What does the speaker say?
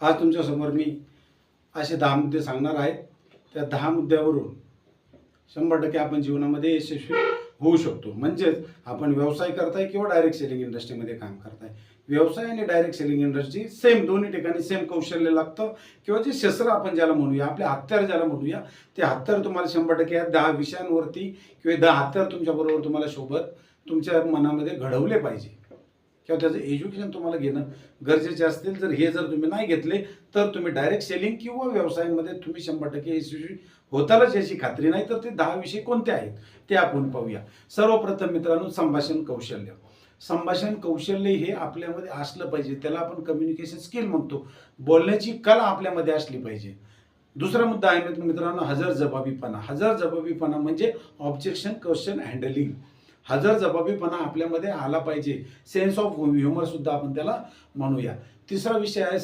आज तुमच्यासमोर मी असे 10 मुद्दे सांगणार आहे. त्या 10 मुद्द्यावरून 100% आपण जीवनामध्ये यशस्वी होऊ शकतो. म्हणजेच आपण व्यवसाय करताय किंवा डायरेक्ट सेलिंग इंडस्ट्रीमध्ये काम करताय. व्यवसाय आणि डायरेक्ट सेलिंग इंडस्ट्री सेम, दोन्ही ठिकाणी सेम कौशल्य लागतं किंवा जे शस्त्र आपण ज्याला म्हणूया, आपले हत्यार ज्याला म्हणूया, ते हत्यार तुम्हाला 100% या 10 विषयांवरती किंवा 10 हत्यार तुमच्याबरोबर तुम्हाला सोबत तुमच्या मनामध्ये घडवले पाहिजे किंवा त्याचं एज्युकेशन तुम्हाला घेणं गरजेचे असतील. जर तुम्ही नाही घेतले तर तुम्ही डायरेक्ट सेलिंग किंवा व्यवसायामध्ये तुम्ही 100% यशस्वी होतालच याची खात्री नाही. तर ते 10 विषय कोणते आहेत ते आपण पाहूया. सर्वप्रथम मित्रांनो, संभाषण कौशल्य. संभाषण कौशल्य हे आपल्यामध्ये असलं पाहिजे. त्याला आपण कम्युनिकेशन स्किल म्हणतो. बोलण्याची कला आपल्यामध्ये असली पाहिजे. दुसरा मुद्दा आहे मित्रांनो, हजरजबाबीपणा. हजरजबाबीपणा म्हणजे ऑब्जेक्शन क्वेश्चन हँडलिंग. हजरजबाबीपणा आपल्यामध्ये आला पाहिजे. सेन्स ऑफ ह्युमर सुद्धा आपण त्याला म्हणूया. तिसरा विषय आहे